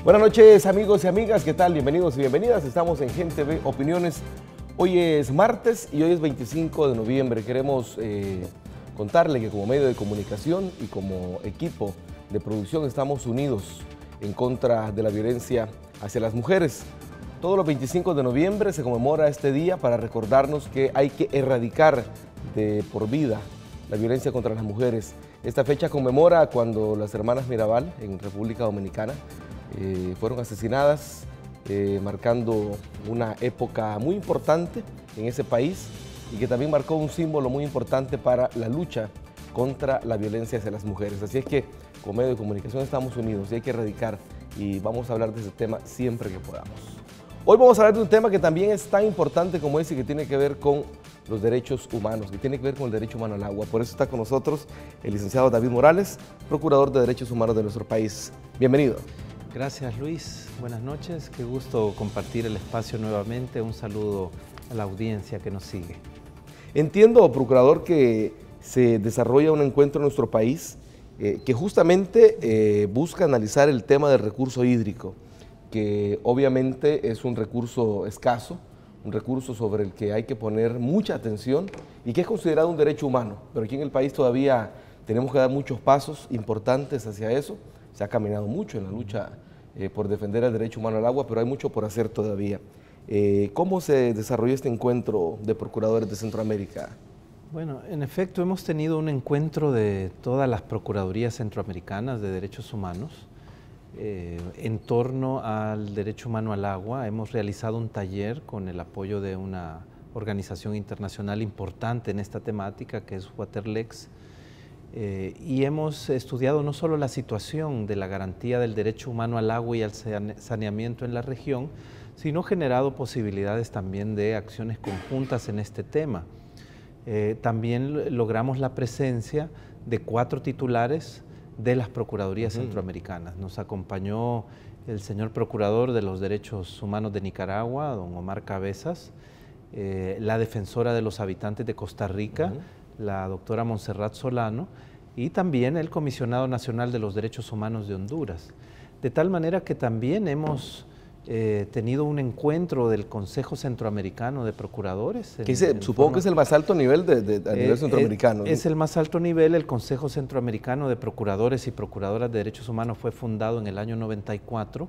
Buenas noches, amigos y amigas, ¿qué tal? Bienvenidos y bienvenidas. Estamos en Gen TV Opiniones. Hoy es martes y hoy es 25 de noviembre. Queremos contarle que como medio de comunicación y como equipo de producción estamos unidos en contra de la violencia hacia las mujeres. Todos los 25 de noviembre se conmemora este día para recordarnos que hay que erradicar de por vida la violencia contra las mujeres. Esta fecha conmemora cuando las hermanas Mirabal en República Dominicana fueron asesinadas, marcando una época muy importante en ese país y que también marcó un símbolo muy importante para la lucha contra la violencia hacia las mujeres. Así es que como medio de comunicación estamos unidos y hay que erradicar, y vamos a hablar de ese tema siempre que podamos. Hoy vamos a hablar de un tema que también es tan importante como ese, que tiene que ver con los derechos humanos, que tiene que ver con el derecho humano al agua. Por eso está con nosotros el licenciado David Morales, procurador de derechos humanos de nuestro país. Bienvenido. Gracias, Luis. Buenas noches. Qué gusto compartir el espacio nuevamente. Un saludo a la audiencia que nos sigue. Entiendo, procurador, que se desarrolla un encuentro en nuestro país que justamente busca analizar el tema del recurso hídrico, que obviamente es un recurso escaso, un recurso sobre el que hay que poner mucha atención y que es considerado un derecho humano, pero aquí en el país todavía tenemos que dar muchos pasos importantes hacia eso. Se ha caminado mucho en la lucha por defender el derecho humano al agua, pero hay mucho por hacer todavía. ¿Cómo se desarrolló este encuentro de procuradores de Centroamérica? Bueno, en efecto hemos tenido un encuentro de todas las procuradurías centroamericanas de derechos humanos en torno al derecho humano al agua. Hemos realizado un taller con el apoyo de una organización internacional importante en esta temática, que es Waterlex, y hemos estudiado no solo la situación de la garantía del derecho humano al agua y al saneamiento en la región, sino generado posibilidades también de acciones conjuntas en este tema. También logramos la presencia de 4 titulares de las Procuradurías centroamericanas. Nos acompañó el señor Procurador de los Derechos Humanos de Nicaragua, don Omar Cabezas, la Defensora de los Habitantes de Costa Rica, la doctora Montserrat Solano, y también el Comisionado Nacional de los Derechos Humanos de Honduras. De tal manera que también hemos tenido un encuentro del Consejo Centroamericano de Procuradores. Supongo que es el más alto nivel a nivel centroamericano. Es el más alto nivel. El Consejo Centroamericano de Procuradores y Procuradoras de Derechos Humanos fue fundado en el año 94.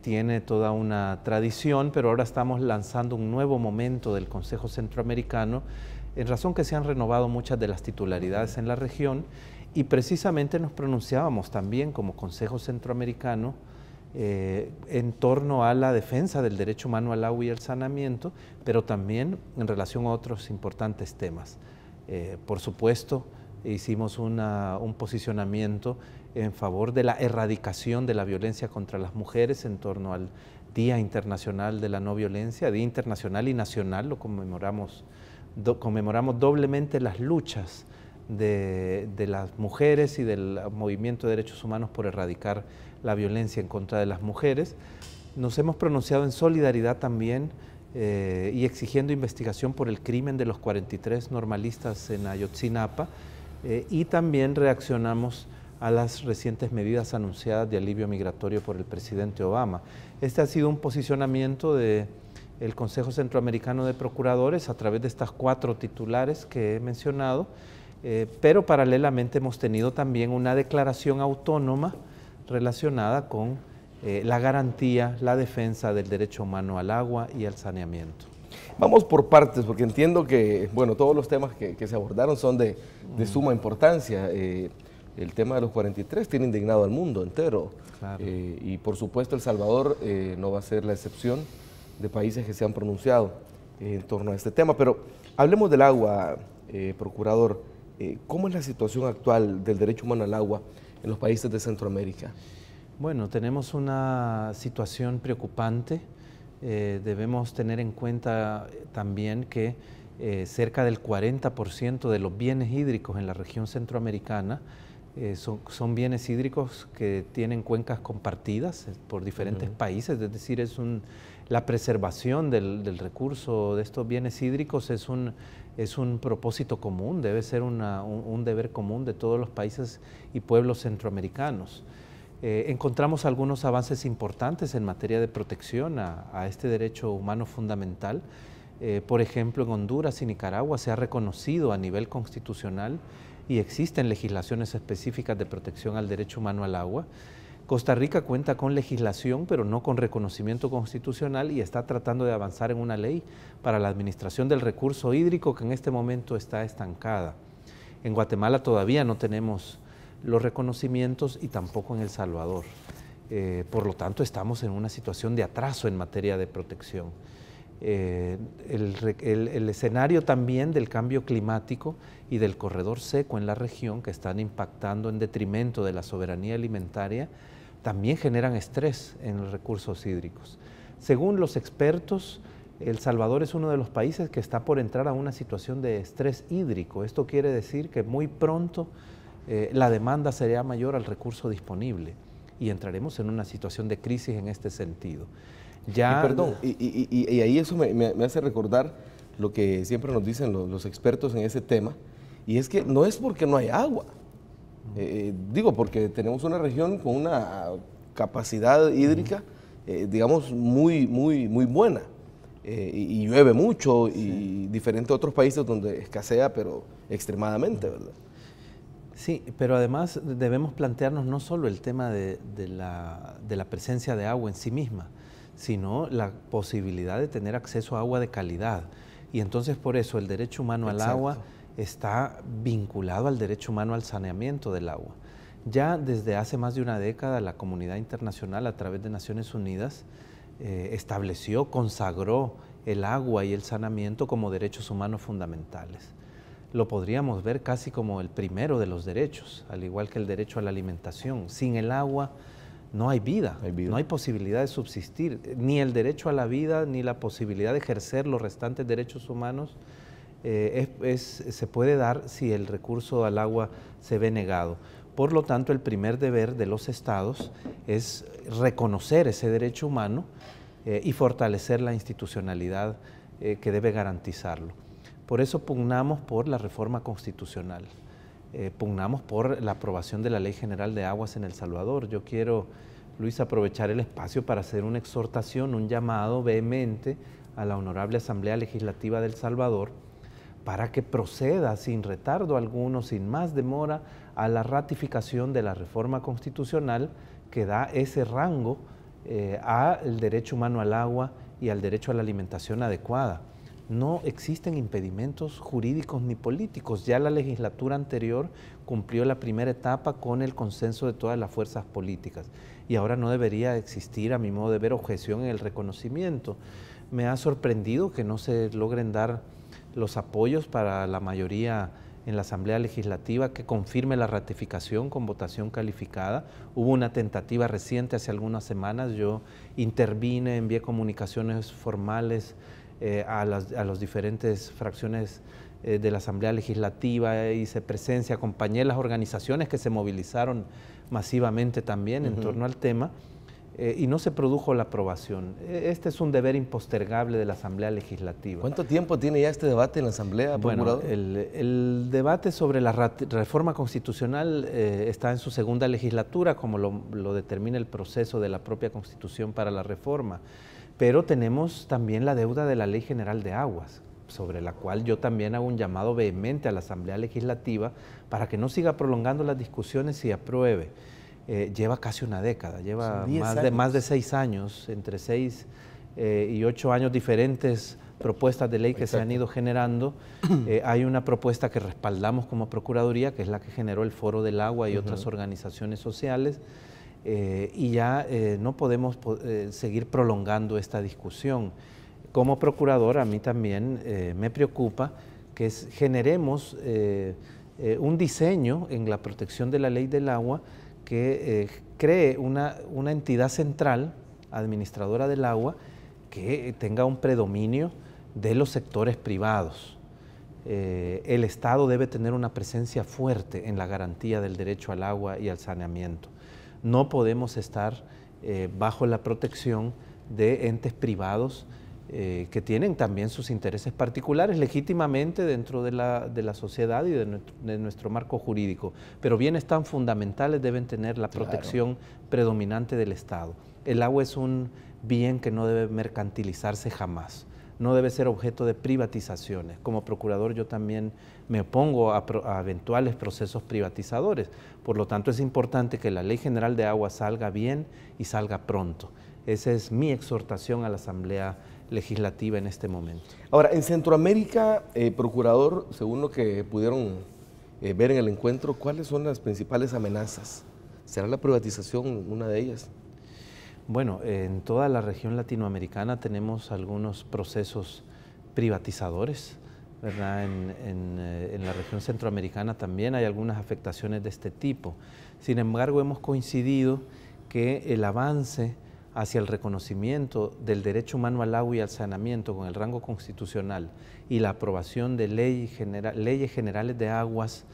Tiene toda una tradición, pero ahora estamos lanzando un nuevo momento del Consejo Centroamericano, en razón que se han renovado muchas de las titularidades en la región, y precisamente nos pronunciábamos también como Consejo Centroamericano en torno a la defensa del derecho humano al agua y al saneamiento, pero también en relación a otros importantes temas. Por supuesto, hicimos un posicionamiento en favor de la erradicación de la violencia contra las mujeres en torno al Día Internacional de la No Violencia, Día Internacional y Nacional. Lo conmemoramos doblemente las luchas de las mujeres y del movimiento de derechos humanos por erradicar la violencia en contra de las mujeres. Nos hemos pronunciado en solidaridad también y exigiendo investigación por el crimen de los 43 normalistas en Ayotzinapa, y también reaccionamos a las recientes medidas anunciadas de alivio migratorio por el presidente Obama. Este ha sido un posicionamiento del Consejo Centroamericano de Procuradores a través de estas 4 titulares que he mencionado, pero paralelamente hemos tenido también una declaración autónoma relacionada con la garantía, la defensa del derecho humano al agua y al saneamiento. Vamos por partes, porque entiendo que, bueno, todos los temas que se abordaron son de suma importancia. El tema de los 43 tiene indignado al mundo entero. Claro. Y por supuesto El Salvador no va a ser la excepción de países que se han pronunciado en torno a este tema. Pero hablemos del agua, procurador. ¿Cómo es la situación actual del derecho humano al agua en los países de Centroamérica? Bueno, tenemos una situación preocupante. Debemos tener en cuenta también que cerca del 40% de los bienes hídricos en la región centroamericana son bienes hídricos que tienen cuencas compartidas por diferentes países, es decir, la preservación del recurso de estos bienes hídricos es un propósito común, debe ser un deber común de todos los países y pueblos centroamericanos. Encontramos algunos avances importantes en materia de protección a este derecho humano fundamental. Por ejemplo, en Honduras y Nicaragua se ha reconocido a nivel constitucional y existen legislaciones específicas de protección al derecho humano al agua. Costa Rica cuenta con legislación, pero no con reconocimiento constitucional, y está tratando de avanzar en una ley para la administración del recurso hídrico que en este momento está estancada. En Guatemala todavía no tenemos los reconocimientos y tampoco en El Salvador. Por lo tanto, estamos en una situación de atraso en materia de protección. El escenario también del cambio climático y del corredor seco en la región, que están impactando en detrimento de la soberanía alimentaria, también generan estrés en los recursos hídricos. Según los expertos, El Salvador es uno de los países que está por entrar a una situación de estrés hídrico. Esto quiere decir que muy pronto la demanda será mayor al recurso disponible y entraremos en una situación de crisis en este sentido. Y ahí eso me hace recordar lo que siempre nos dicen los expertos en ese tema, y es que no es porque no hay agua, digo, porque tenemos una región con una capacidad hídrica, digamos, muy buena, y llueve mucho, y diferente a otros países donde escasea, pero extremadamente, ¿verdad? Sí, pero además debemos plantearnos no solo el tema de la presencia de agua en sí misma, sino la posibilidad de tener acceso a agua de calidad. Y entonces por eso el derecho humano al agua está vinculado al derecho humano al saneamiento del agua. Ya desde hace más de una década la comunidad internacional, a través de Naciones Unidas, estableció, consagró el agua y el saneamiento como derechos humanos fundamentales. Lo podríamos ver casi como el primero de los derechos, al igual que el derecho a la alimentación. Sin el agua no hay vida, no hay posibilidad de subsistir, ni el derecho a la vida, ni la posibilidad de ejercer los restantes derechos humanos se puede dar si el recurso al agua se ve negado. Por lo tanto, el primer deber de los estados es reconocer ese derecho humano y fortalecer la institucionalidad que debe garantizarlo. Por eso pugnamos por la reforma constitucional, pugnamos por la aprobación de la Ley General de Aguas en El Salvador. Yo quiero, Luis, aprovechar el espacio para hacer una exhortación, un llamado vehemente a la Honorable Asamblea Legislativa de El Salvador para que proceda sin retardo alguno, sin más demora, a la ratificación de la reforma constitucional que da ese rango al derecho humano al agua y al derecho a la alimentación adecuada. No existen impedimentos jurídicos ni políticos. Ya la legislatura anterior cumplió la primera etapa con el consenso de todas las fuerzas políticas y ahora no debería existir, a mi modo de ver, objeción en el reconocimiento. Me ha sorprendido que no se logren dar los apoyos para la mayoría en la Asamblea Legislativa que confirme la ratificación con votación calificada. Hubo una tentativa reciente hace algunas semanas, yo intervine, envié comunicaciones formales a las diferentes fracciones de la Asamblea Legislativa, hice presencia, acompañé las organizaciones que se movilizaron masivamente también en torno al tema y no se produjo la aprobación. Este es un deber impostergable de la Asamblea Legislativa. ¿Cuánto tiempo tiene ya este debate en la Asamblea, procurador? Bueno, el debate sobre la reforma constitucional está en su segunda legislatura, como lo determina el proceso de la propia Constitución para la reforma. Pero tenemos también la deuda de la Ley General de Aguas, sobre la cual yo también hago un llamado vehemente a la Asamblea Legislativa para que no siga prolongando las discusiones y apruebe. Lleva casi una década, lleva más de 6 años, entre 6 y 8 años diferentes propuestas de ley que se han ido generando. Hay una propuesta que respaldamos como Procuraduría, que es la que generó el Foro del Agua y otras organizaciones sociales, y ya no podemos seguir prolongando esta discusión. Como procurador, a mí también me preocupa que generemos un diseño en la protección de la ley del agua que cree una entidad central, administradora del agua, que tenga un predominio de los sectores privados. El Estado debe tener una presencia fuerte en la garantía del derecho al agua y al saneamiento. No podemos estar bajo la protección de entes privados que tienen también sus intereses particulares legítimamente dentro de la sociedad y de nuestro marco jurídico, pero bienes tan fundamentales deben tener la protección predominante del Estado. El agua es un bien que no debe mercantilizarse jamás, no debe ser objeto de privatizaciones. Como procurador yo también me opongo a eventuales procesos privatizadores, por lo tanto es importante que la Ley General de Agua salga bien y salga pronto. Esa es mi exhortación a la Asamblea Legislativa en este momento. Ahora, en Centroamérica, procurador, según lo que pudieron ver en el encuentro, ¿cuáles son las principales amenazas? ¿Será la privatización una de ellas? Bueno, en toda la región latinoamericana tenemos algunos procesos privatizadores, ¿verdad? En la región centroamericana también hay algunas afectaciones de este tipo. Sin embargo, hemos coincidido que el avance hacia el reconocimiento del derecho humano al agua y al saneamiento con el rango constitucional y la aprobación de leyes generales de aguas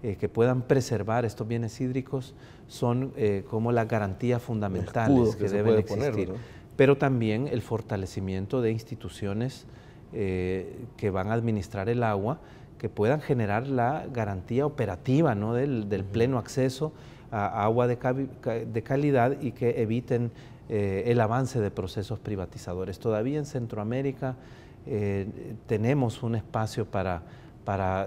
que puedan preservar estos bienes hídricos son como las garantías fundamentales que deben existir. ¿No? Pero también el fortalecimiento de instituciones que van a administrar el agua, que puedan generar la garantía operativa, ¿no? del pleno acceso a agua de calidad y que eviten el avance de procesos privatizadores. Todavía en Centroamérica tenemos un espacio para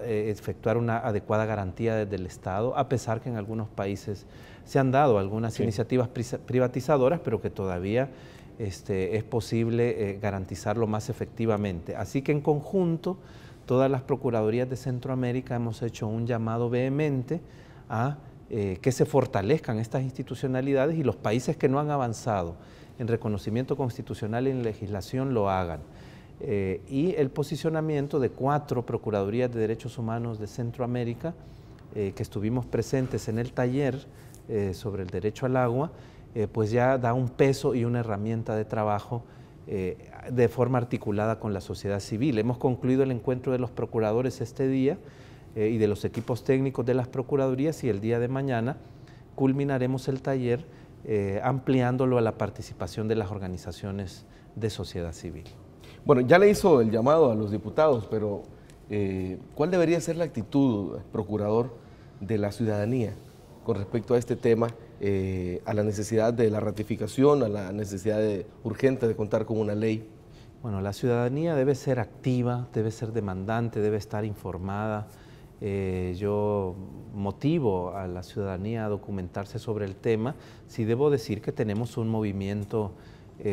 efectuar una adecuada garantía desde el Estado, a pesar que en algunos países se han dado algunas iniciativas privatizadoras, pero que todavía es posible garantizarlo más efectivamente. Así que en conjunto, todas las Procuradurías de Centroamérica hemos hecho un llamado vehemente a que se fortalezcan estas institucionalidades y los países que no han avanzado en reconocimiento constitucional y en legislación lo hagan. Y el posicionamiento de 4 Procuradurías de Derechos Humanos de Centroamérica, que estuvimos presentes en el taller sobre el derecho al agua, pues ya da un peso y una herramienta de trabajo de forma articulada con la sociedad civil. Hemos concluido el encuentro de los procuradores este día y de los equipos técnicos de las Procuradurías, y el día de mañana culminaremos el taller ampliándolo a la participación de las organizaciones de sociedad civil. Bueno, ya le hizo el llamado a los diputados, pero ¿cuál debería ser la actitud, procurador, de la ciudadanía con respecto a este tema, a la necesidad de la ratificación, a la necesidad urgente de contar con una ley? Bueno, la ciudadanía debe ser activa, debe ser demandante, debe estar informada. Yo motivo a la ciudadanía a documentarse sobre el tema. Sí debo decir que tenemos un movimiento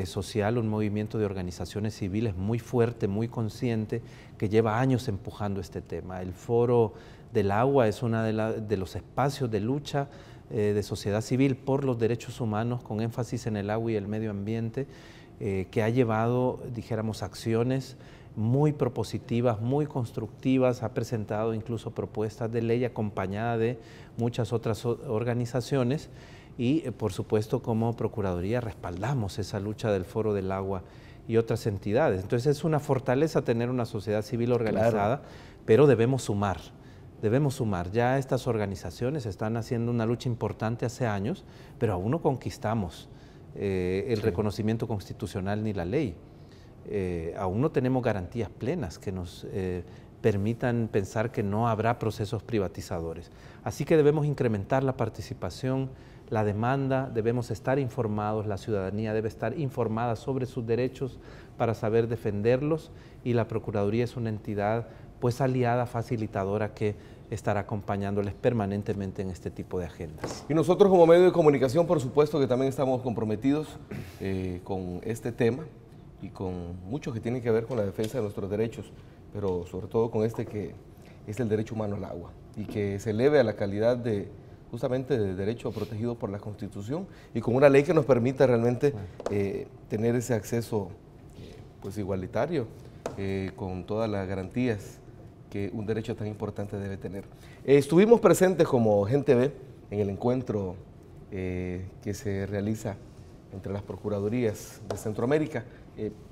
social, un movimiento de organizaciones civiles muy fuerte, muy consciente, que lleva años empujando este tema. El Foro del Agua es uno de los espacios de lucha de sociedad civil por los derechos humanos, con énfasis en el agua y el medio ambiente, que ha llevado, dijéramos, acciones muy propositivas, muy constructivas, ha presentado incluso propuestas de ley acompañada de muchas otras organizaciones, y por supuesto como Procuraduría respaldamos esa lucha del Foro del Agua y otras entidades. Entonces es una fortaleza tener una sociedad civil organizada, pero debemos sumar. Ya estas organizaciones están haciendo una lucha importante hace años, pero aún no conquistamos el reconocimiento constitucional ni la ley. Aún no tenemos garantías plenas que nos permitan pensar que no habrá procesos privatizadores. Así que debemos incrementar la participación, la demanda, debemos estar informados, la ciudadanía debe estar informada sobre sus derechos para saber defenderlos, y la Procuraduría es una entidad pues aliada, facilitadora, que estará acompañándoles permanentemente en este tipo de agendas. Y nosotros como medio de comunicación, por supuesto que también estamos comprometidos con este tema y con mucho que tiene que ver con la defensa de nuestros derechos, pero sobre todo con este que es el derecho humano al agua, y que se eleve a la calidad justamente de derecho protegido por la Constitución, y con una ley que nos permita realmente tener ese acceso pues igualitario, con todas las garantías que un derecho tan importante debe tener. Estuvimos presentes como Gente Ve en el encuentro que se realiza entre las Procuradurías de Centroamérica.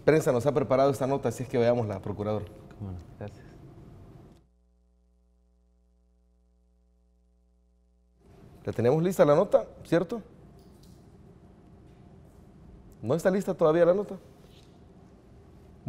Prensa nos ha preparado esta nota, así es que veámosla, procurador. Bueno, gracias. ¿La tenemos lista la nota, cierto? ¿No está lista todavía la nota?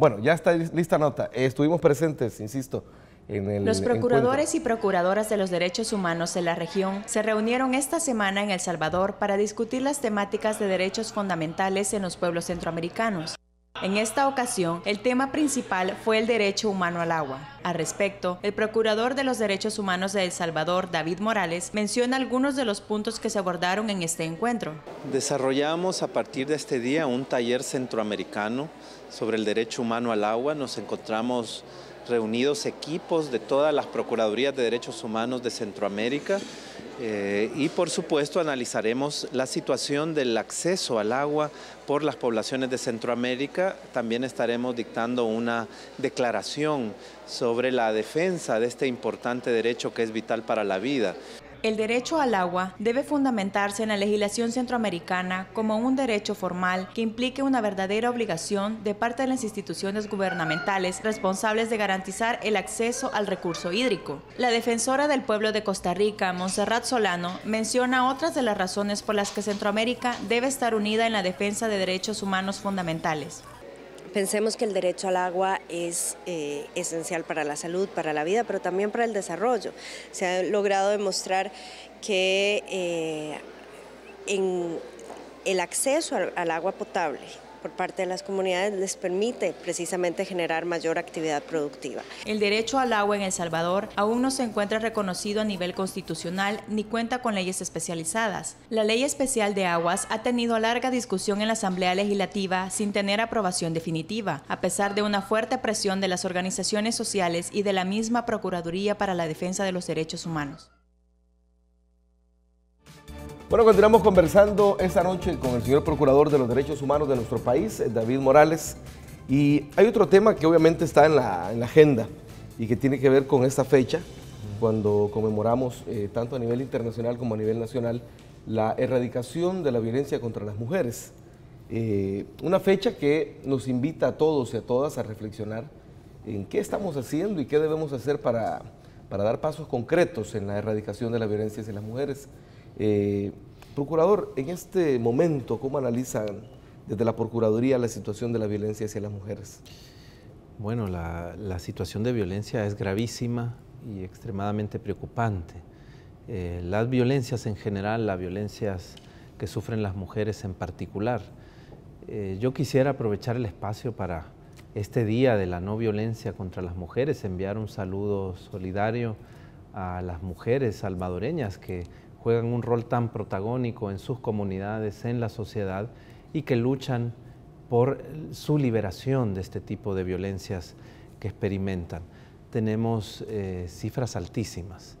Bueno, ya está lista nota. Estuvimos presentes, insisto, en el Los procuradores encuentro. y procuradoras de los derechos humanos de la región se reunieron esta semana en El Salvador para discutir las temáticas de derechos fundamentales en los pueblos centroamericanos. En esta ocasión, el tema principal fue el derecho humano al agua. Al respecto, el procurador de los derechos humanos de El Salvador, David Morales, menciona algunos de los puntos que se abordaron en este encuentro. Desarrollamos a partir de este día un taller centroamericano sobre el derecho humano al agua. Nos encontramos reunidos equipos de todas las Procuradurías de Derechos Humanos de Centroamérica y por supuesto analizaremos la situación del acceso al agua por las poblaciones de Centroamérica. También estaremos dictando una declaración sobre la defensa de este importante derecho que es vital para la vida. El derecho al agua debe fundamentarse en la legislación centroamericana como un derecho formal que implique una verdadera obligación de parte de las instituciones gubernamentales responsables de garantizar el acceso al recurso hídrico. La defensora del pueblo de Costa Rica, Montserrat Solano, menciona otras de las razones por las que Centroamérica debe estar unida en la defensa de derechos humanos fundamentales. Pensemos que el derecho al agua es esencial para la salud, para la vida, pero también para el desarrollo. Se ha logrado demostrar que en el acceso al agua potable por parte de las comunidades les permite precisamente generar mayor actividad productiva. El derecho al agua en El Salvador aún no se encuentra reconocido a nivel constitucional ni cuenta con leyes especializadas. La Ley Especial de Aguas ha tenido larga discusión en la Asamblea Legislativa sin tener aprobación definitiva, a pesar de una fuerte presión de las organizaciones sociales y de la misma Procuraduría para la Defensa de los Derechos Humanos. Bueno, continuamos conversando esta noche con el señor Procurador de los Derechos Humanos de nuestro país, David Morales. Y hay otro tema que obviamente está en la agenda y que tiene que ver con esta fecha, cuando conmemoramos tanto a nivel internacional como a nivel nacional la erradicación de la violencia contra las mujeres. Una fecha que nos invita a todos y a todas a reflexionar en qué estamos haciendo y qué debemos hacer para dar pasos concretos en la erradicación de la violencia hacia las mujeres. Procurador, en este momento, ¿cómo analizan desde la Procuraduría la situación de la violencia hacia las mujeres? Bueno, la situación de violencia es gravísima y extremadamente preocupante. Las violencias en general, las violencias que sufren las mujeres en particular. Yo quisiera aprovechar el espacio para este día de la no violencia contra las mujeres, enviar un saludo solidario a las mujeres salvadoreñas que juegan un rol tan protagónico en sus comunidades, en la sociedad, y que luchan por su liberación de este tipo de violencias que experimentan. Tenemos cifras altísimas.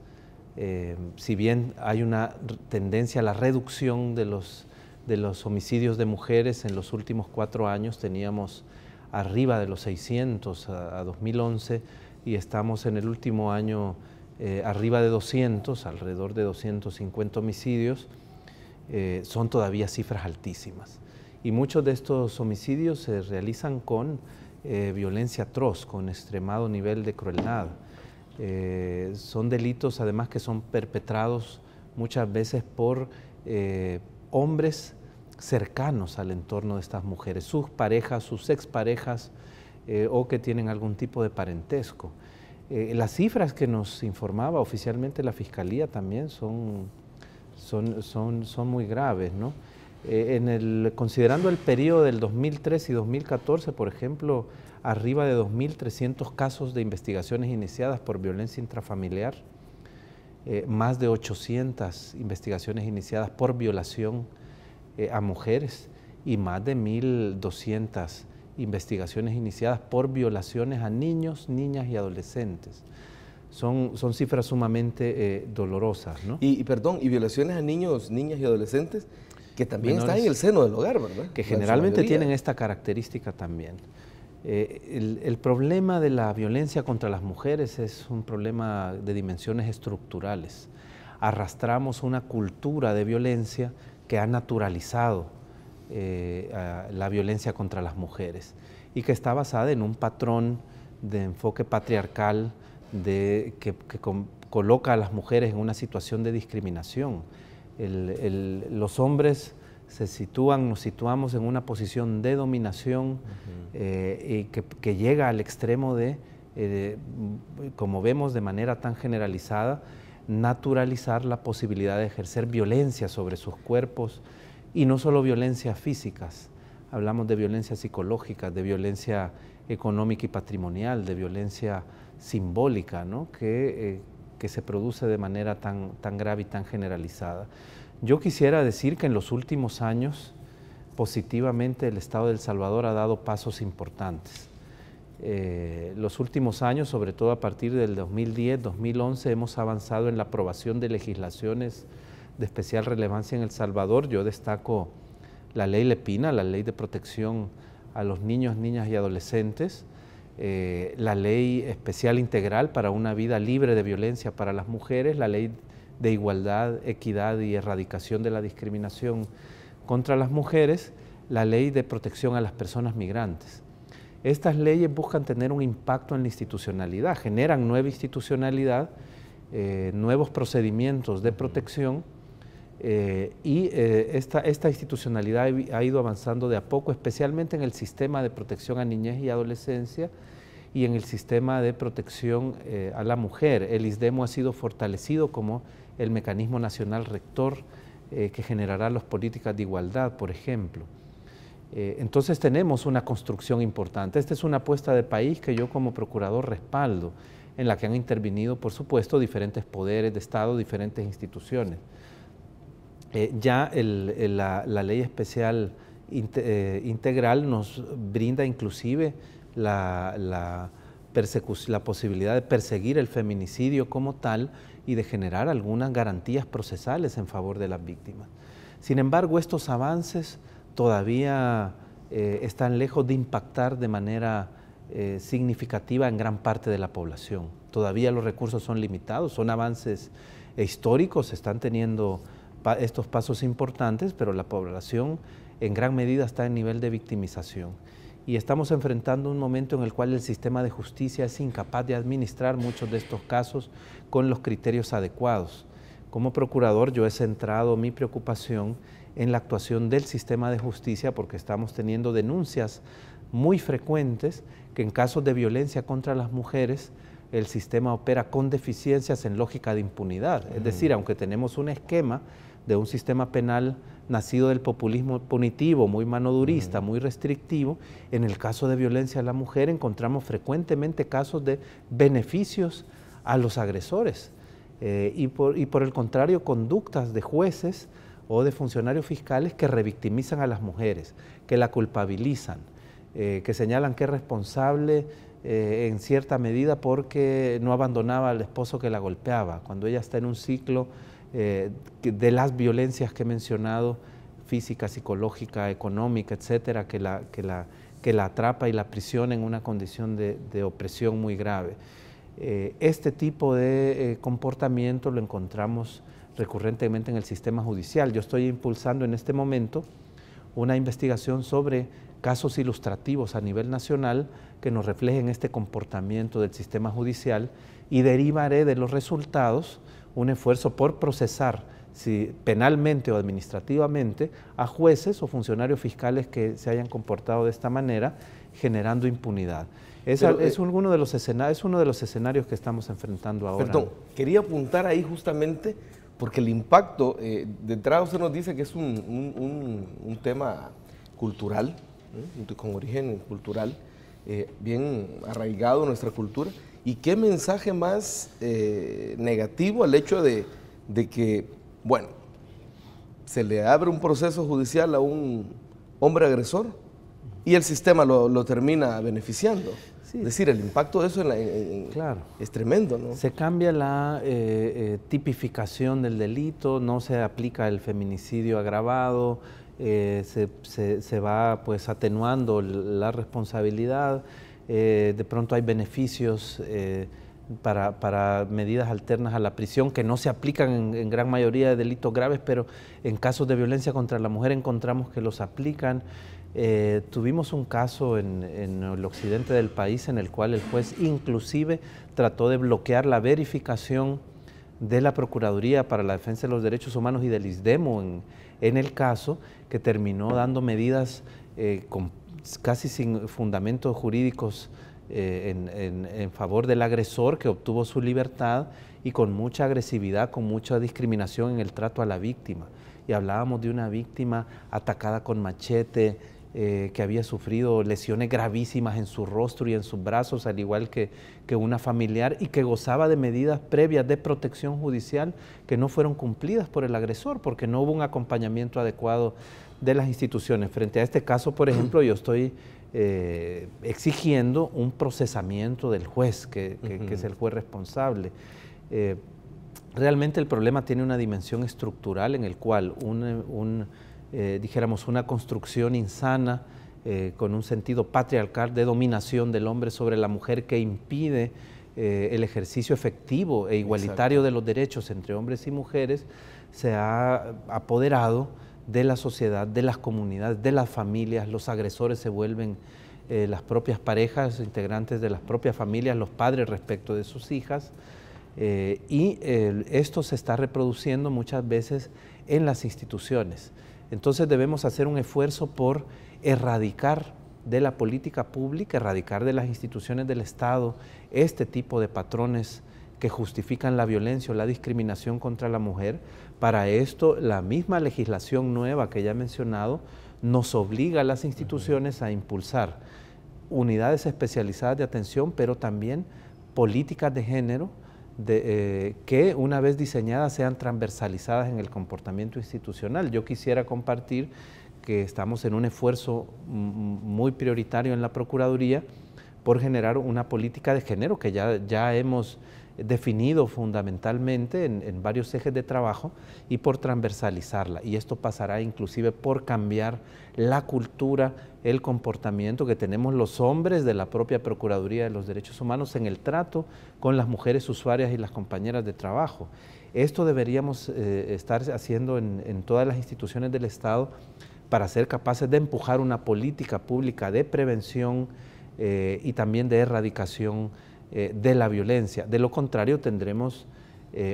Si bien hay una tendencia a la reducción de los homicidios de mujeres en los últimos 4 años, teníamos arriba de los 600 a 2011 y estamos en el último año arriba de 200, alrededor de 250 homicidios, son todavía cifras altísimas. Y muchos de estos homicidios se realizan con violencia atroz, con extremado nivel de crueldad. Son delitos además que son perpetrados muchas veces por hombres cercanos al entorno de estas mujeres, sus parejas, sus exparejas o que tienen algún tipo de parentesco. Las cifras que nos informaba oficialmente la Fiscalía también son muy graves, ¿no? Considerando el periodo del 2013 y 2014, por ejemplo, arriba de 2.300 casos de investigaciones iniciadas por violencia intrafamiliar, más de 800 investigaciones iniciadas por violación a mujeres y más de 1.200 investigaciones iniciadas por violaciones a niños, niñas y adolescentes. Son cifras sumamente dolorosas, ¿no? Y violaciones a niños, niñas y adolescentes que también menores, están en el seno del hogar, ¿verdad? Que generalmente tienen esta característica también. El problema de la violencia contra las mujeres es un problema de dimensiones estructurales. Arrastramos una cultura de violencia que ha naturalizado la violencia contra las mujeres y que está basada en un patrón de enfoque patriarcal que coloca a las mujeres en una situación de discriminación. Los hombres nos situamos en una posición de dominación y que llega al extremo de, como vemos de manera tan generalizada, naturalizar la posibilidad de ejercer violencia sobre sus cuerpos, y no solo violencias físicas, hablamos de violencia psicológica, de violencia económica y patrimonial, de violencia simbólica, ¿no? que se produce de manera tan grave y tan generalizada. Yo quisiera decir que en los últimos años, positivamente, el Estado de El Salvador ha dado pasos importantes. Los últimos años, sobre todo a partir del 2010, 2011, hemos avanzado en la aprobación de legislaciones de especial relevancia en El Salvador. Yo destaco la Ley Lepina, la Ley de Protección a los Niños, Niñas y Adolescentes, la Ley Especial Integral para una vida libre de violencia para las mujeres, la Ley de Igualdad, Equidad y Erradicación de la Discriminación contra las mujeres, la Ley de Protección a las Personas Migrantes. Estas leyes buscan tener un impacto en la institucionalidad, generan nueva institucionalidad, nuevos procedimientos de protección, esta institucionalidad ha ido avanzando de a poco, especialmente en el sistema de protección a niñez y adolescencia y en el sistema de protección a la mujer. El ISDEMO ha sido fortalecido como el mecanismo nacional rector que generará las políticas de igualdad, por ejemplo. Entonces tenemos una construcción importante. Esta es una apuesta de país que yo como procurador respaldo, en la que han intervenido, por supuesto, diferentes poderes de Estado, diferentes instituciones. La ley especial integral nos brinda inclusive la posibilidad de perseguir el feminicidio como tal y de generar algunas garantías procesales en favor de las víctimas. Sin embargo, estos avances todavía están lejos de impactar de manera significativa en gran parte de la población. Todavía los recursos son limitados, son avances históricos, están teniendo estos pasos importantes, pero la población en gran medida está en nivel de victimización. Y estamos enfrentando un momento en el cual el sistema de justicia es incapaz de administrar muchos de estos casos con los criterios adecuados. Como procurador yo he centrado mi preocupación en la actuación del sistema de justicia porque estamos teniendo denuncias muy frecuentes que en casos de violencia contra las mujeres el sistema opera con deficiencias en lógica de impunidad. Es decir, aunque tenemos un esquema de un sistema penal nacido del populismo punitivo, muy manodurista, muy restrictivo, en el caso de violencia a la mujer encontramos frecuentemente casos de beneficios a los agresores y por el contrario conductas de jueces o de funcionarios fiscales que revictimizan a las mujeres, que la culpabilizan, que señalan que es responsable en cierta medida porque no abandonaba al esposo que la golpeaba, cuando ella está en un ciclo de las violencias que he mencionado, física, psicológica, económica, etcétera, que la atrapa y la aprisiona en una condición de opresión muy grave. Este tipo de comportamiento lo encontramos recurrentemente en el sistema judicial. Yo estoy impulsando en este momento una investigación sobre casos ilustrativos a nivel nacional que nos reflejen este comportamiento del sistema judicial y derivaré de los resultados un esfuerzo por procesar si penalmente o administrativamente a jueces o funcionarios fiscales que se hayan comportado de esta manera, generando impunidad. Es uno de los escenarios que estamos enfrentando ahora. Perdón, quería apuntar ahí justamente porque el impacto, de entrada usted nos dice que es un tema cultural, con origen cultural, bien arraigado en nuestra cultura. ¿Y qué mensaje más negativo al hecho de que, bueno, se le abre un proceso judicial a un hombre agresor y el sistema lo termina beneficiando? Sí. Es decir, el impacto de eso claro, es tremendo, ¿no? Se cambia la tipificación del delito, no se aplica el feminicidio agravado, se va pues atenuando la responsabilidad. De pronto hay beneficios para medidas alternas a la prisión que no se aplican en gran mayoría de delitos graves, pero en casos de violencia contra la mujer encontramos que los aplican. Tuvimos un caso en el occidente del país en el cual el juez inclusive trató de bloquear la verificación de la Procuraduría para la Defensa de los Derechos Humanos y del ISDEMO en el caso, que terminó dando medidas casi sin fundamentos jurídicos en favor del agresor, que obtuvo su libertad, y con mucha agresividad, con mucha discriminación en el trato a la víctima. Y hablábamos de una víctima atacada con machete, que había sufrido lesiones gravísimas en su rostro y en sus brazos, al igual que una familiar, y que gozaba de medidas previas de protección judicial que no fueron cumplidas por el agresor, porque no hubo un acompañamiento adecuado de las instituciones. Frente a este caso, por ejemplo, yo estoy exigiendo un procesamiento del juez, que es el juez responsable. Realmente el problema tiene una dimensión estructural en el cual dijéramos una construcción insana, con un sentido patriarcal de dominación del hombre sobre la mujer, que impide el ejercicio efectivo e igualitario de los derechos entre hombres y mujeres, se ha apoderado de la sociedad, de las comunidades, de las familias. Los agresores se vuelven las propias parejas, integrantes de las propias familias, los padres respecto de sus hijas, y esto se está reproduciendo muchas veces en las instituciones. Entonces debemos hacer un esfuerzo por erradicar de la política pública, erradicar de las instituciones del Estado este tipo de patrones que justifican la violencia o la discriminación contra la mujer. Para esto, la misma legislación nueva que ya he mencionado nos obliga a las instituciones a impulsar unidades especializadas de atención, pero también políticas de género que una vez diseñadas sean transversalizadas en el comportamiento institucional. Yo quisiera compartir que estamos en un esfuerzo muy prioritario en la Procuraduría por generar una política de género que ya hemos definido fundamentalmente en varios ejes de trabajo, y por transversalizarla. Y esto pasará inclusive por cambiar la cultura, el comportamiento que tenemos los hombres de la propia Procuraduría de los Derechos Humanos en el trato con las mujeres usuarias y las compañeras de trabajo. Esto deberíamos estar haciendo en todas las instituciones del Estado para ser capaces de empujar una política pública de prevención y también de erradicación de la violencia. De lo contrario, tendremos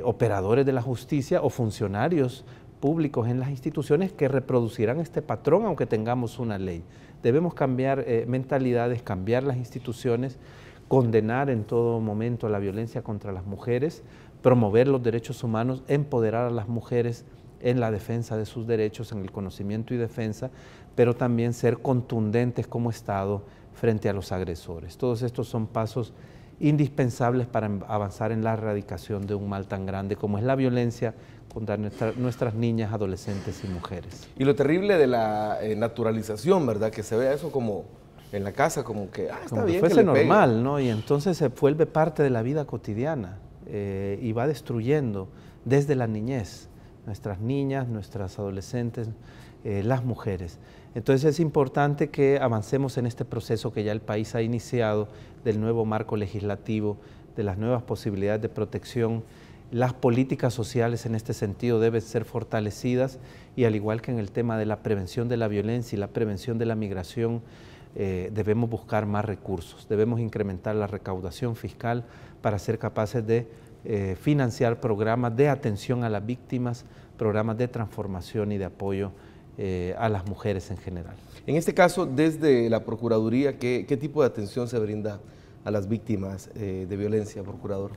operadores de la justicia o funcionarios públicos en las instituciones que reproducirán este patrón aunque tengamos una ley. Debemos cambiar mentalidades, cambiar las instituciones, condenar en todo momento la violencia contra las mujeres, promover los derechos humanos, empoderar a las mujeres en la defensa de sus derechos, en el conocimiento y defensa, pero también ser contundentes como Estado frente a los agresores. Todos estos son pasos indispensables para avanzar en la erradicación de un mal tan grande como es la violencia contra nuestras niñas, adolescentes y mujeres. Y lo terrible de la naturalización, ¿verdad? Que se vea eso como en la casa, como que está como bien que fuese que le pegue, normal, ¿no? Y entonces se vuelve parte de la vida cotidiana y va destruyendo desde la niñez nuestras niñas, nuestras adolescentes, las mujeres. Entonces es importante que avancemos en este proceso que ya el país ha iniciado, del nuevo marco legislativo, de las nuevas posibilidades de protección. Las políticas sociales en este sentido deben ser fortalecidas, y al igual que en el tema de la prevención de la violencia y la prevención de la migración, debemos buscar más recursos, debemos incrementar la recaudación fiscal para ser capaces de financiar programas de atención a las víctimas, programas de transformación y de apoyo a las mujeres en general. En este caso, desde la Procuraduría, ¿qué tipo de atención se brinda a las víctimas de violencia, procurador?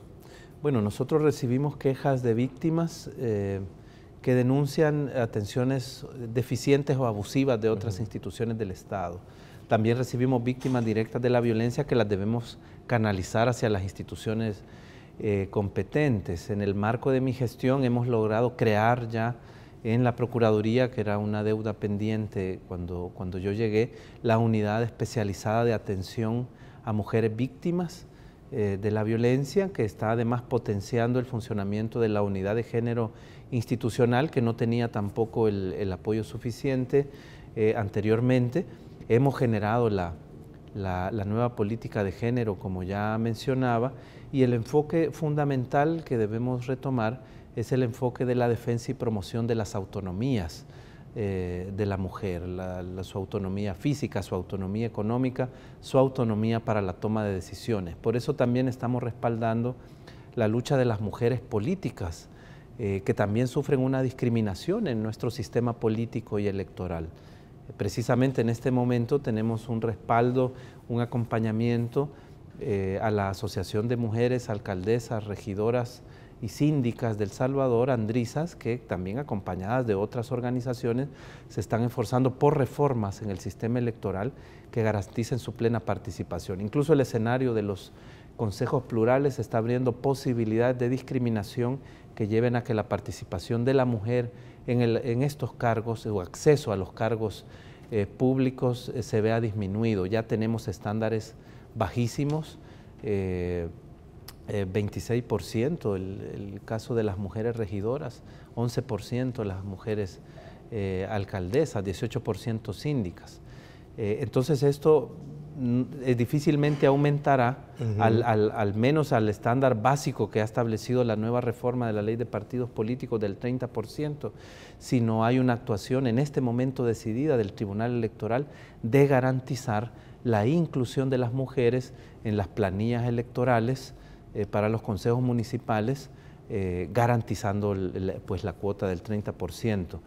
Bueno, nosotros recibimos quejas de víctimas que denuncian atenciones deficientes o abusivas de otras instituciones del Estado. También recibimos víctimas directas de la violencia que las debemos canalizar hacia las instituciones competentes. En el marco de mi gestión hemos logrado crear ya en la Procuraduría, que era una deuda pendiente cuando yo llegué, la unidad especializada de atención a mujeres víctimas de la violencia, que está además potenciando el funcionamiento de la unidad de género institucional, que no tenía tampoco el apoyo suficiente anteriormente. Hemos generado la nueva política de género, como ya mencionaba, y el enfoque fundamental que debemos retomar es el enfoque de la defensa y promoción de las autonomías de la mujer, su autonomía física, su autonomía económica, su autonomía para la toma de decisiones. Por eso también estamos respaldando la lucha de las mujeres políticas, que también sufren una discriminación en nuestro sistema político y electoral. Precisamente en este momento tenemos un respaldo, un acompañamiento a la Asociación de Mujeres Alcaldesas, Regidoras y Síndicas del Salvador, Andrisas, que también acompañadas de otras organizaciones se están esforzando por reformas en el sistema electoral que garanticen su plena participación. Incluso el escenario de los consejos plurales está abriendo posibilidades de discriminación que lleven a que la participación de la mujer en estos cargos o acceso a los cargos públicos se vea disminuido. Ya tenemos estándares bajísimos, 26% el caso de las mujeres regidoras, 11% las mujeres alcaldesas, 18% síndicas. Entonces esto difícilmente aumentará al menos al estándar básico que ha establecido la nueva reforma de la ley de partidos políticos del 30%, si no hay una actuación en este momento decidida del Tribunal Electoral de garantizar la inclusión de las mujeres en las planillas electorales para los consejos municipales, garantizando pues la cuota del 30%.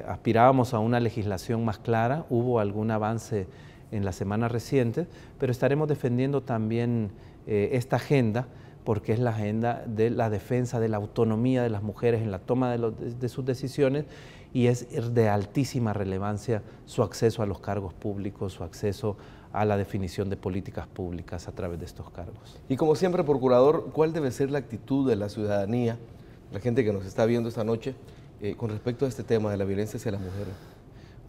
Aspirábamos a una legislación más clara, hubo algún avance en las semanas recientes, pero estaremos defendiendo también esta agenda, porque es la agenda de la defensa de la autonomía de las mujeres en la toma de sus decisiones, y es de altísima relevancia su acceso a los cargos públicos, su acceso a la definición de políticas públicas a través de estos cargos. Y como siempre, Procurador, ¿cuál debe ser la actitud de la ciudadanía, la gente que nos está viendo esta noche, con respecto a este tema de la violencia hacia las mujeres?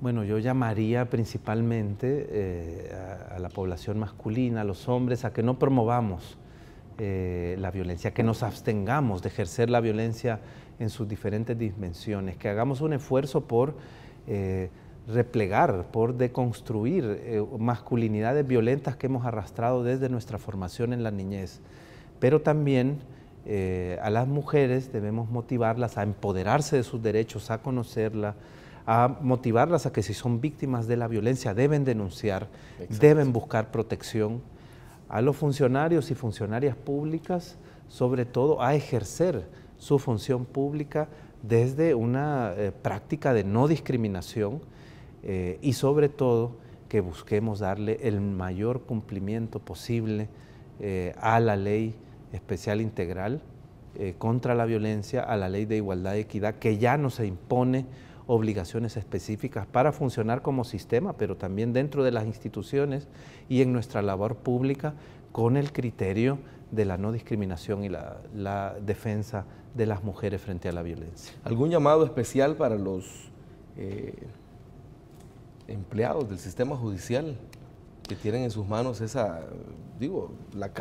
Bueno, yo llamaría principalmente a la población masculina, a los hombres, a que no promovamos la violencia, que nos abstengamos de ejercer la violencia en sus diferentes dimensiones, que hagamos un esfuerzo por replegar, por deconstruir masculinidades violentas que hemos arrastrado desde nuestra formación en la niñez. Pero también a las mujeres debemos motivarlas a empoderarse de sus derechos, a conocerla, a motivarlas a que si son víctimas de la violencia deben denunciar, deben buscar protección. A los funcionarios y funcionarias públicas, sobre todo, a ejercer su función pública desde una práctica de no discriminación y sobre todo que busquemos darle el mayor cumplimiento posible a la ley especial integral contra la violencia, a la ley de igualdad y equidad, que ya no se impone obligaciones específicas para funcionar como sistema, pero también dentro de las instituciones y en nuestra labor pública con el criterio de la no discriminación y la defensa de las mujeres frente a la violencia. ¿Algún llamado especial para los empleados del sistema judicial que tienen en sus manos esa,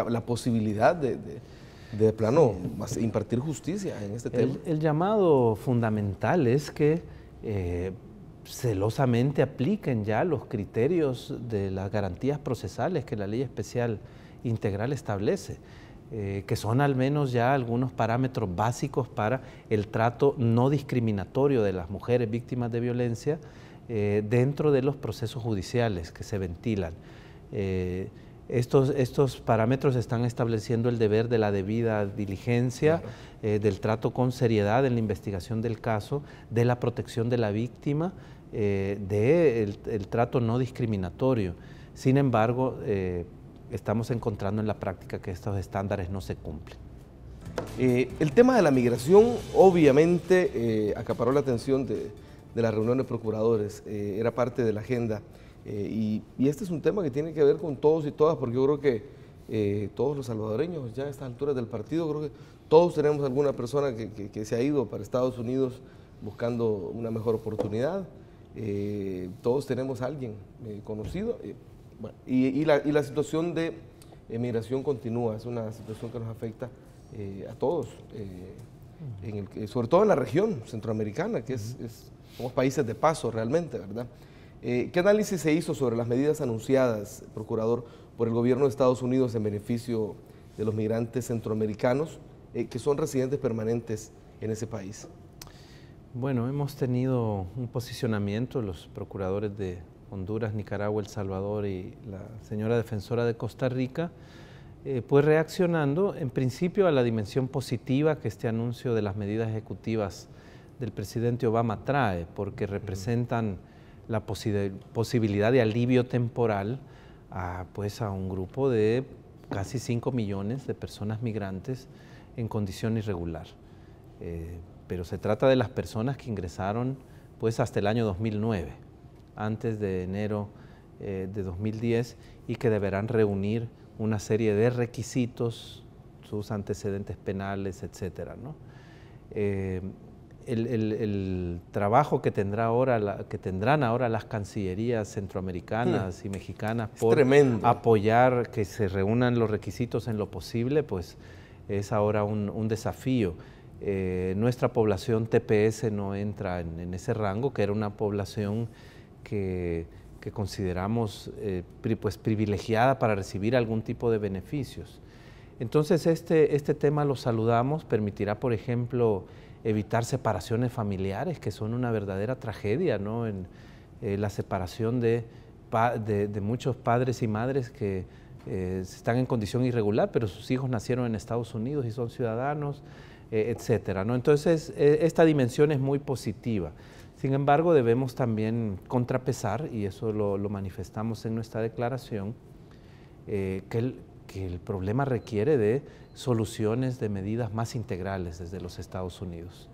la posibilidad de plano impartir justicia en este tema? El llamado fundamental es que celosamente apliquen ya los criterios de las garantías procesales que la ley especial integral establece, que son al menos ya algunos parámetros básicos para el trato no discriminatorio de las mujeres víctimas de violencia dentro de los procesos judiciales que se ventilan. Estos parámetros están estableciendo el deber de la debida diligencia, claro, del trato con seriedad en la investigación del caso, de la protección de la víctima, del trato no discriminatorio. Sin embargo, estamos encontrando en la práctica que estos estándares no se cumplen. El tema de la migración obviamente acaparó la atención de la reunión de procuradores, era parte de la agenda. Y este es un tema que tiene que ver con todos y todas, porque yo creo que todos los salvadoreños, ya a estas alturas del partido, creo que todos tenemos alguna persona que se ha ido para Estados Unidos buscando una mejor oportunidad, todos tenemos a alguien conocido, y la situación de migración continúa, es una situación que nos afecta a todos, sobre todo en la región centroamericana, que somos países de paso realmente, ¿verdad? ¿Qué análisis se hizo sobre las medidas anunciadas, Procurador, por el gobierno de Estados Unidos en beneficio de los migrantes centroamericanos que son residentes permanentes en ese país? Bueno, hemos tenido un posicionamiento, los procuradores de Honduras, Nicaragua, El Salvador y la señora defensora de Costa Rica, Pues reaccionando en principio a la dimensión positiva que este anuncio de las medidas ejecutivas del presidente Obama trae, porque representan la posibilidad de alivio temporal pues a un grupo de casi 5 millones de personas migrantes en condición irregular. Pero se trata de las personas que ingresaron pues hasta el año 2009, antes de enero de 2010, y que deberán reunir una serie de requisitos, sus antecedentes penales, etcétera, ¿no? El trabajo que tendrán ahora las cancillerías centroamericanas y mexicanas por apoyar que se reúnan los requisitos en lo posible, pues es ahora un desafío. Nuestra población TPS no entra en ese rango, que era una población que consideramos pues privilegiada para recibir algún tipo de beneficios. Entonces este tema lo saludamos, permitirá, por ejemplo, evitar separaciones familiares, que son una verdadera tragedia, ¿no? La separación de muchos padres y madres que están en condición irregular, pero sus hijos nacieron en Estados Unidos y son ciudadanos, etcétera, ¿no? Entonces, esta dimensión es muy positiva. Sin embargo, debemos también contrapesar, y eso lo manifestamos en nuestra declaración, que el problema requiere de soluciones de medidas más integrales desde los Estados Unidos.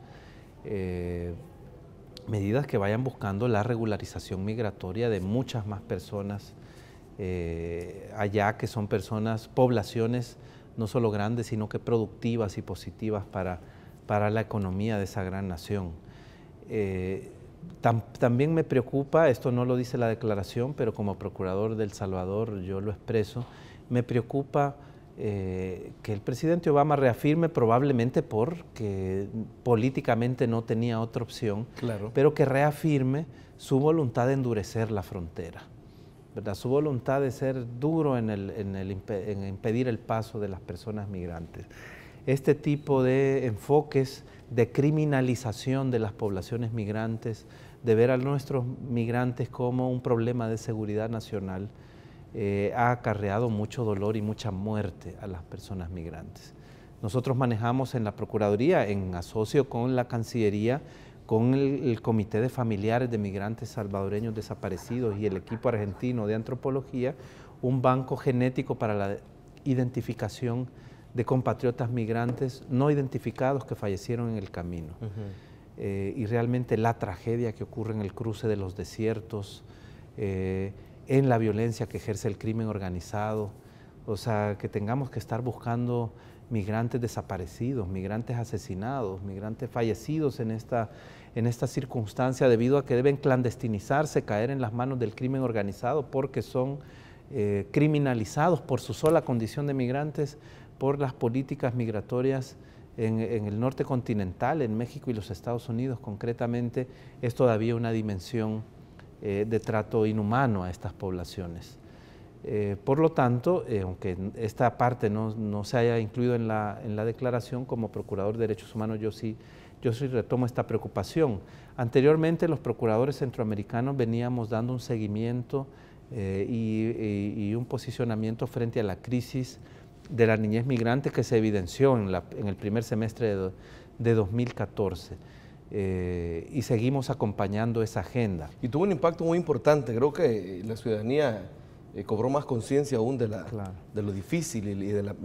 Medidas que vayan buscando la regularización migratoria de muchas más personas allá, que son poblaciones no solo grandes, sino que productivas y positivas para la economía de esa gran nación. También me preocupa, esto no lo dice la declaración, pero como procurador de El Salvador yo lo expreso, me preocupa que el presidente Obama reafirme, probablemente porque políticamente no tenía otra opción, claro, pero que reafirme su voluntad de endurecer la frontera, ¿verdad? Su voluntad de ser duro en impedir el paso de las personas migrantes. Este tipo de enfoques de criminalización de las poblaciones migrantes, de ver a nuestros migrantes como un problema de seguridad nacional, ha acarreado mucho dolor y mucha muerte a las personas migrantes. Nosotros manejamos en la Procuraduría, en asocio con la Cancillería, con el Comité de Familiares de Migrantes Salvadoreños Desaparecidos y el equipo argentino de antropología, un banco genético para la identificación de compatriotas migrantes no identificados que fallecieron en el camino. Y realmente la tragedia que ocurre en el cruce de los desiertos, en la violencia que ejerce el crimen organizado, o sea, que tengamos que estar buscando migrantes desaparecidos, migrantes asesinados, migrantes fallecidos en esta circunstancia debido a que deben clandestinizarse, caer en las manos del crimen organizado porque son criminalizados por su sola condición de migrantes por las políticas migratorias en el norte continental, en México y los Estados Unidos concretamente, es todavía una dimensión de trato inhumano a estas poblaciones. Por lo tanto, aunque esta parte no se haya incluido en la declaración, como procurador de derechos humanos yo sí retomo esta preocupación. Anteriormente los procuradores centroamericanos veníamos dando un seguimiento y un posicionamiento frente a la crisis de la niñez migrante que se evidenció en el primer semestre de 2014. Y seguimos acompañando esa agenda. Y tuvo un impacto muy importante, creo que la ciudadanía cobró más conciencia aún de lo difícil y de la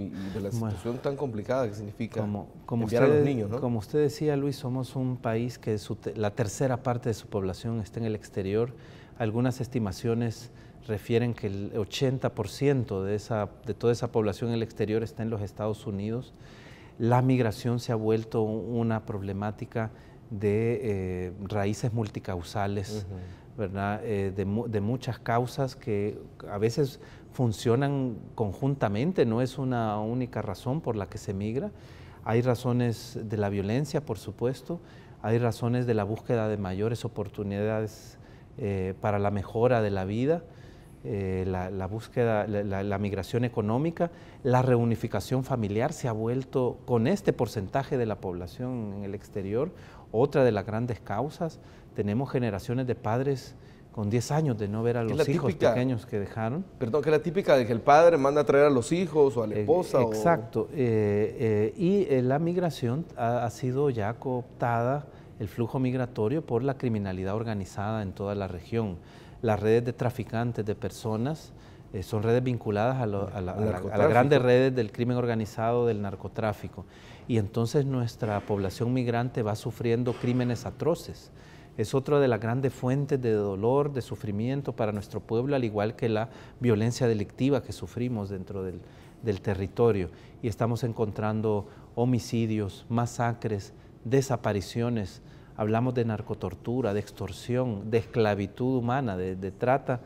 situación tan complicada que significa enviar a los niños, ¿no? Como usted decía, Luis, somos un país que la tercera parte de su población está en el exterior. Algunas estimaciones refieren que el 80% de toda esa población en el exterior está en los Estados Unidos. La migración se ha vuelto una problemática de raíces multicausales, ¿verdad? De muchas causas que a veces funcionan conjuntamente, no es una única razón por la que se migra. Hay razones de la violencia, por supuesto, hay razones de la búsqueda de mayores oportunidades para la mejora de la vida, la migración económica, la reunificación familiar se ha vuelto, con este porcentaje de la población en el exterior, otra de las grandes causas. Tenemos generaciones de padres con 10 años de no ver a los hijos pequeños que dejaron. Perdón, que es la típica de que el padre manda a traer a los hijos o a la esposa. Exacto. Y la migración ha sido ya cooptada, el flujo migratorio, por la criminalidad organizada en toda la región. Las redes de traficantes de personas son redes vinculadas a las grandes redes del crimen organizado, del narcotráfico. Y entonces nuestra población migrante va sufriendo crímenes atroces. Es otra de las grandes fuentes de dolor, de sufrimiento para nuestro pueblo, al igual que la violencia delictiva que sufrimos dentro del territorio. Y estamos encontrando homicidios, masacres, desapariciones. Hablamos de narcotortura, de extorsión, de esclavitud humana, de trata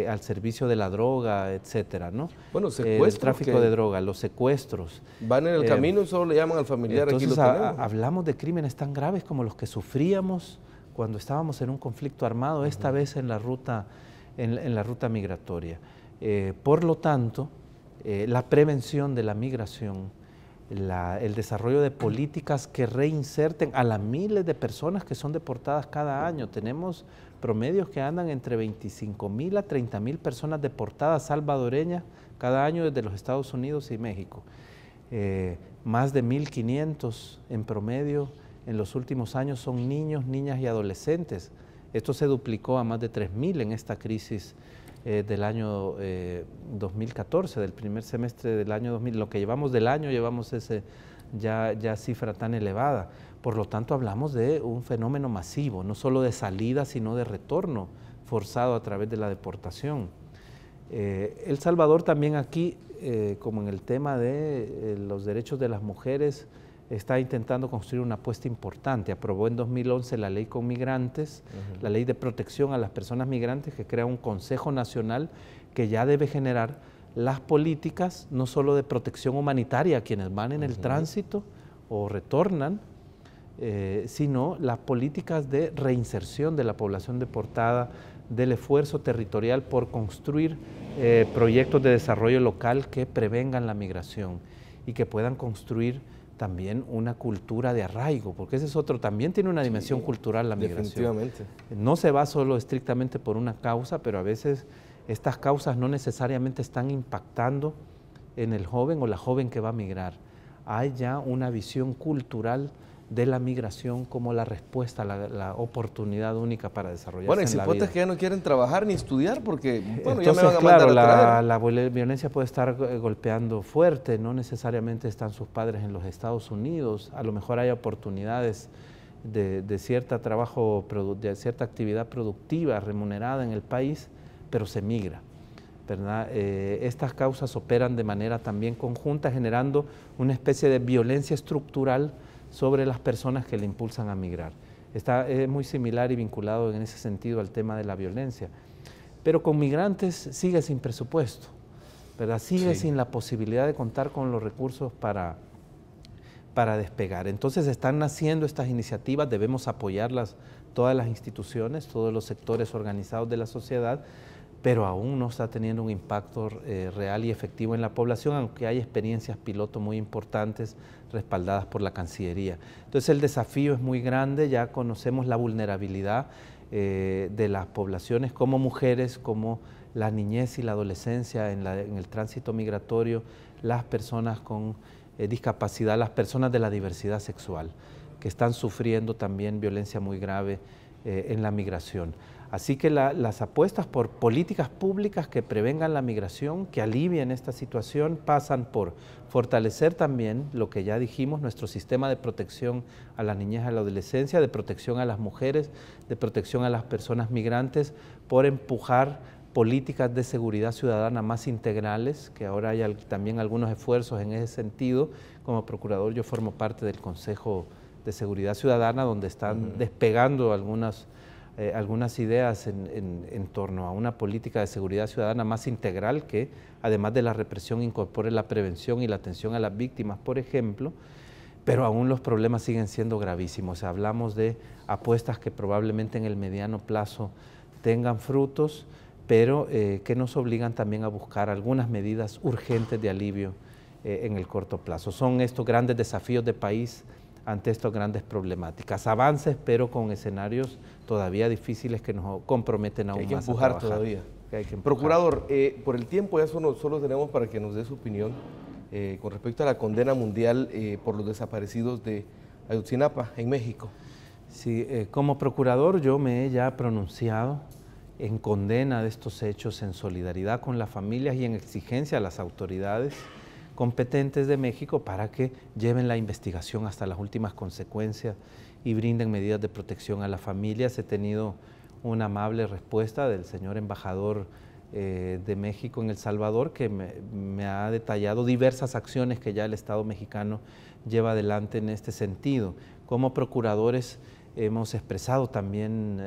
al servicio de la droga, etcétera, ¿no? Bueno, secuestros. El tráfico de droga, los secuestros. Van en el camino y solo le llaman al familiar. Entonces, aquí lo tenemos. Hablamos de crímenes tan graves como los que sufríamos cuando estábamos en un conflicto armado, esta vez en la ruta migratoria. Por lo tanto, la prevención de la migración, el desarrollo de políticas que reinserten a las miles de personas que son deportadas cada año. Tenemos promedios que andan entre 25.000 a 30.000 personas deportadas salvadoreñas cada año desde los Estados Unidos y México. Más de 1.500 en promedio en los últimos años son niños, niñas y adolescentes. Esto se duplicó a más de 3.000 en esta crisis del año 2014, del primer semestre del año 2000. Lo que llevamos del año, llevamos ya cifra tan elevada. Por lo tanto, hablamos de un fenómeno masivo, no solo de salida, sino de retorno forzado a través de la deportación. El Salvador también aquí, como en el tema de los derechos de las mujeres, está intentando construir una apuesta importante. Aprobó en 2011 la ley con migrantes, la ley de protección a las personas migrantes, que crea un Consejo Nacional que ya debe generar las políticas, no solo de protección humanitaria a quienes van en el tránsito o retornan, sino las políticas de reinserción de la población deportada, del esfuerzo territorial por construir proyectos de desarrollo local que prevengan la migración y que puedan construir también una cultura de arraigo, porque ese es otro, también tiene una dimensión cultural la migración. Definitivamente. No se va solo estrictamente por una causa, pero a veces estas causas no necesariamente están impactando en el joven o la joven que va a migrar. Hay ya una visión cultural de la migración como la respuesta, la oportunidad única para desarrollarse en la vida. Bueno, hay cipotes que ya no quieren trabajar ni estudiar porque, bueno, entonces, ya me van a claro, mandar a traer. la violencia puede estar golpeando fuerte, no necesariamente están sus padres en los Estados Unidos, a lo mejor hay oportunidades de cierta actividad productiva remunerada en el país, pero se migra, ¿verdad? Estas causas operan de manera también conjunta, generando una especie de violencia estructural sobre las personas que le impulsan a migrar. Es muy similar y vinculado en ese sentido al tema de la violencia. Pero con migrantes sigue sin presupuesto, ¿verdad? Sigue sin la posibilidad de contar con los recursos para despegar. Entonces están naciendo estas iniciativas, debemos apoyarlas todas las instituciones, todos los sectores organizados de la sociedad, pero aún no está teniendo un impacto real y efectivo en la población, aunque hay experiencias piloto muy importantes respaldadas por la Cancillería. Entonces el desafío es muy grande, ya conocemos la vulnerabilidad de las poblaciones como mujeres, como la niñez y la adolescencia en el tránsito migratorio, las personas con discapacidad, las personas de la diversidad sexual, que están sufriendo también violencia muy grave en la migración. Así que las apuestas por políticas públicas que prevengan la migración, que alivien esta situación, pasan por fortalecer también lo que ya dijimos, nuestro sistema de protección a la niñez y a la adolescencia, de protección a las mujeres, de protección a las personas migrantes, por empujar políticas de seguridad ciudadana más integrales, que ahora hay también algunos esfuerzos en ese sentido. Como procurador yo formo parte del Consejo de Seguridad Ciudadana, donde están despegando algunas ideas en torno a una política de seguridad ciudadana más integral que, además de la represión, incorpore la prevención y la atención a las víctimas, por ejemplo, pero aún los problemas siguen siendo gravísimos. O sea, hablamos de apuestas que probablemente en el mediano plazo tengan frutos, pero que nos obligan también a buscar algunas medidas urgentes de alivio en el corto plazo. Son estos grandes desafíos de país ante estas grandes problemáticas. Avances, pero con escenarios todavía difíciles que nos comprometen aún más. Hay que empujar todavía. Procurador, por el tiempo ya solo tenemos para que nos dé su opinión con respecto a la condena mundial por los desaparecidos de Ayotzinapa en México. Sí, como procurador yo me he ya pronunciado en condena de estos hechos, en solidaridad con las familias y en exigencia a las autoridades competentes de México para que lleven la investigación hasta las últimas consecuencias y brinden medidas de protección a las familias. He tenido una amable respuesta del señor embajador de México en El Salvador, que me ha detallado diversas acciones que ya el Estado mexicano lleva adelante en este sentido. Como procuradores hemos expresado también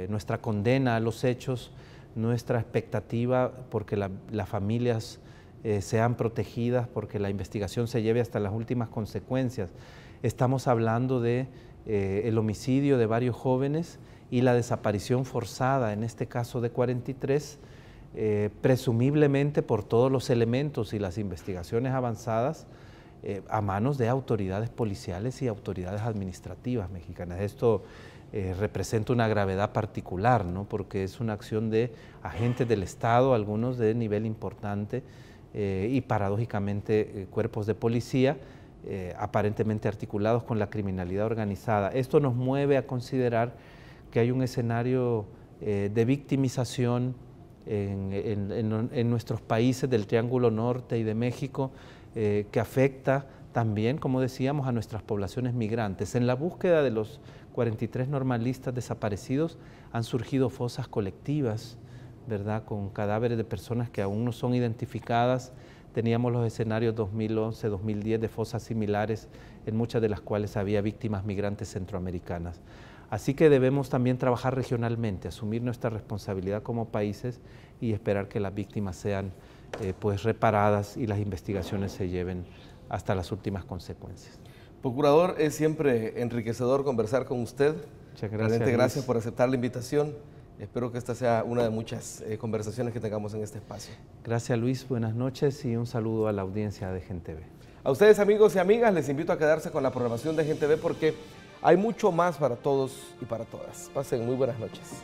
nuestra condena a los hechos, nuestra expectativa porque las familias sean protegidas, porque la investigación se lleve hasta las últimas consecuencias. Estamos hablando de el homicidio de varios jóvenes y la desaparición forzada, en este caso de 43, presumiblemente por todos los elementos y las investigaciones avanzadas a manos de autoridades policiales y autoridades administrativas mexicanas. Esto representa una gravedad particular, ¿no? Porque es una acción de agentes del Estado, algunos de nivel importante, y paradójicamente cuerpos de policía, aparentemente articulados con la criminalidad organizada. Esto nos mueve a considerar que hay un escenario de victimización en nuestros países del Triángulo Norte y de México, que afecta también, como decíamos, a nuestras poblaciones migrantes. En la búsqueda de los 43 normalistas desaparecidos han surgido fosas colectivas, ¿verdad?, con cadáveres de personas que aún no son identificadas. Teníamos los escenarios 2011, 2010 de fosas similares, en muchas de las cuales había víctimas migrantes centroamericanas. Así que debemos también trabajar regionalmente, asumir nuestra responsabilidad como países y esperar que las víctimas sean pues reparadas y las investigaciones se lleven hasta las últimas consecuencias. Procurador, es siempre enriquecedor conversar con usted. Muchas gracias. Realmente gracias por aceptar la invitación. Espero que esta sea una de muchas conversaciones que tengamos en este espacio. Gracias, Luis. Buenas noches y un saludo a la audiencia de Gente V. A ustedes, amigos y amigas, les invito a quedarse con la programación de Gente V porque hay mucho más para todos y para todas. Pasen muy buenas noches.